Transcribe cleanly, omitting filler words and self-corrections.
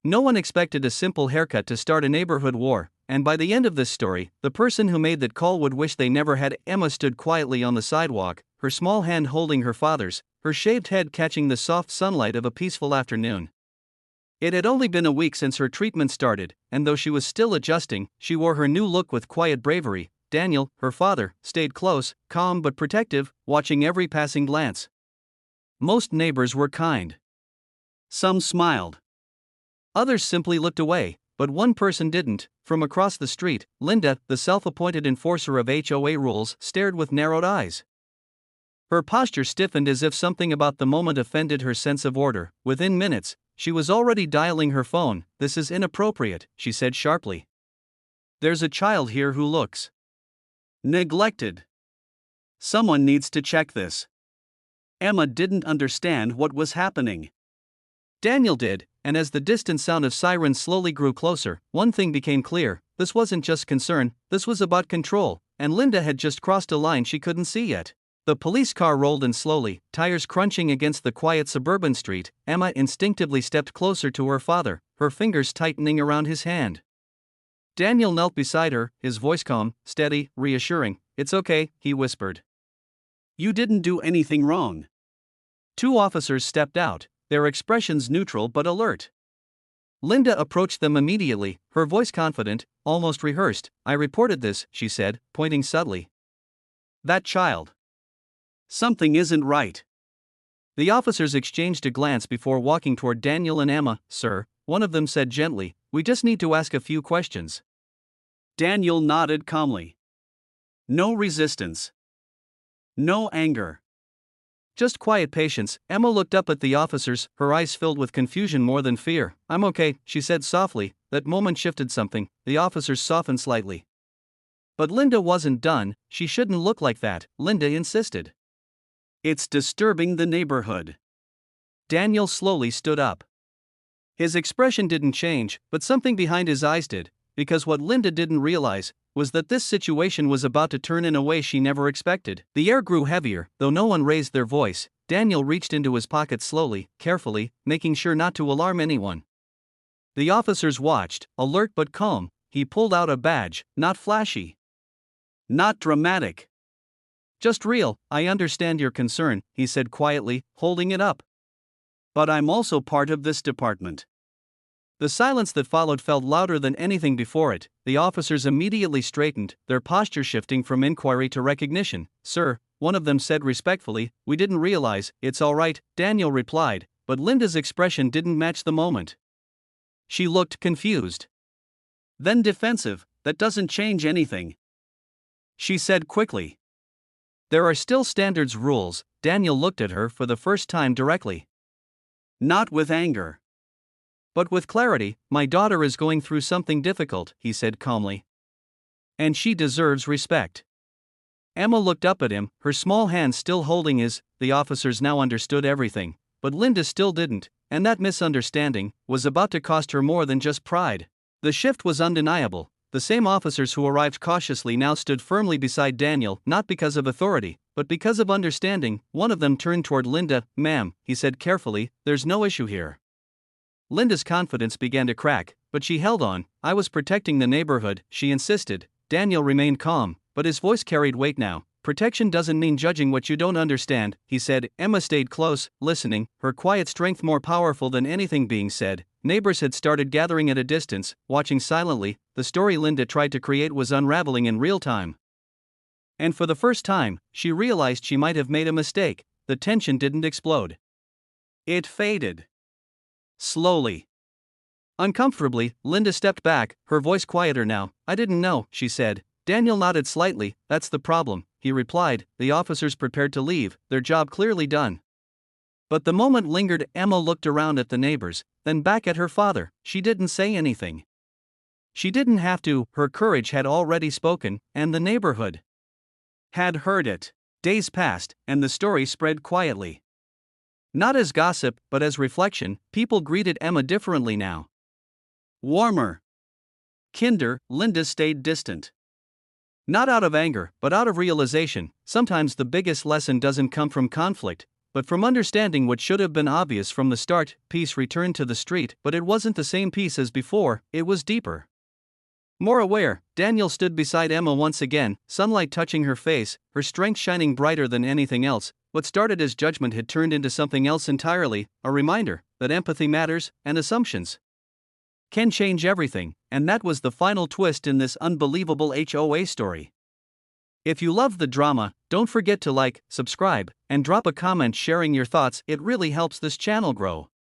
No one expected a simple haircut to start a neighborhood war, and by the end of this story, the person who made that call would wish they never had. Emma stood quietly on the sidewalk, her small hand holding her father's, her shaved head catching the soft sunlight of a peaceful afternoon. It had only been a week since her treatment started, and though she was still adjusting, she wore her new look with quiet bravery. Daniel, her father, stayed close, calm but protective, watching every passing glance. Most neighbors were kind. Some smiled. Others simply looked away, but one person didn't. From across the street, Linda, the self-appointed enforcer of HOA rules, stared with narrowed eyes. Her posture stiffened as if something about the moment offended her sense of order. Within minutes, she was already dialing her phone. "This is inappropriate," she said sharply. "There's a child here who looks neglected. Someone needs to check this." Emma didn't understand what was happening. Daniel did, and as the distant sound of sirens slowly grew closer, one thing became clear: this wasn't just concern, this was about control, and Linda had just crossed a line she couldn't see yet. The police car rolled in slowly, tires crunching against the quiet suburban street. Emma instinctively stepped closer to her father, her fingers tightening around his hand. Daniel knelt beside her, his voice calm, steady, reassuring. "It's okay," he whispered. "You didn't do anything wrong." Two officers stepped out, their expressions neutral but alert. Linda approached them immediately, her voice confident, almost rehearsed. "I reported this," she said, pointing subtly. "That child. Something isn't right." The officers exchanged a glance before walking toward Daniel and Emma. "Sir," one of them said gently, "we just need to ask a few questions." Daniel nodded calmly. No resistance. No anger. Just quiet patience. Emma looked up at the officers, her eyes filled with confusion more than fear. "I'm okay," she said softly. That moment shifted something. The officers softened slightly. But Linda wasn't done. "She shouldn't look like that," Linda insisted. "It's disturbing the neighborhood." Daniel slowly stood up. His expression didn't change, but something behind his eyes did, because what Linda didn't realize was that this situation was about to turn in a way she never expected. The air grew heavier, though no one raised their voice. Daniel reached into his pocket slowly, carefully, making sure not to alarm anyone. The officers watched, alert but calm. He pulled out a badge, not flashy, not dramatic. "Just real. I understand your concern," he said quietly, holding it up. "But I'm also part of this department." The silence that followed felt louder than anything before it. The officers immediately straightened, their posture shifting from inquiry to recognition. "Sir," one of them said respectfully, "we didn't realize." "It's all right," Daniel replied, but Linda's expression didn't match the moment. She looked confused. Then defensive. "That doesn't change anything," she said quickly. "There are still standards rules." Daniel looked at her for the first time directly. Not with anger, but with clarity. "My daughter is going through something difficult," he said calmly. "And she deserves respect." Emma looked up at him, her small hand still holding his. The officers now understood everything, but Linda still didn't, and that misunderstanding was about to cost her more than just pride. The shift was undeniable. The same officers who arrived cautiously now stood firmly beside Daniel, not because of authority, but because of understanding. One of them turned toward Linda. "Ma'am," he said carefully, "there's no issue here." Linda's confidence began to crack, but she held on. "I was protecting the neighborhood," she insisted. Daniel remained calm, but his voice carried weight now. "Protection doesn't mean judging what you don't understand," he said. Emma stayed close, listening, her quiet strength more powerful than anything being said. Neighbors had started gathering at a distance, watching silently. The story Linda tried to create was unraveling in real time. And for the first time, she realized she might have made a mistake. The tension didn't explode. It faded. Slowly. Uncomfortably, Linda stepped back, her voice quieter now. "I didn't know," she said. Daniel nodded slightly. "That's the problem," he replied. The officers prepared to leave, their job clearly done. But the moment lingered. Emma looked around at the neighbors, then back at her father. She didn't say anything. She didn't have to. Her courage had already spoken, and the neighborhood had heard it. Days passed, and the story spread quietly. Not as gossip, but as reflection. People greeted Emma differently now. Warmer. Kinder. Linda stayed distant. Not out of anger, but out of realization. Sometimes the biggest lesson doesn't come from conflict, But from understanding what should have been obvious from the start, peace returned to the street, but it wasn't the same peace as before, it was deeper. More aware, Daniel stood beside Emma once again, sunlight touching her face, her strength shining brighter than anything else. What started as judgment had turned into something else entirely, a reminder that empathy matters, and assumptions can change everything, and that was the final twist in this unbelievable HOA story. If you loved the drama, don't forget to like, subscribe, and drop a comment sharing your thoughts. It really helps this channel grow.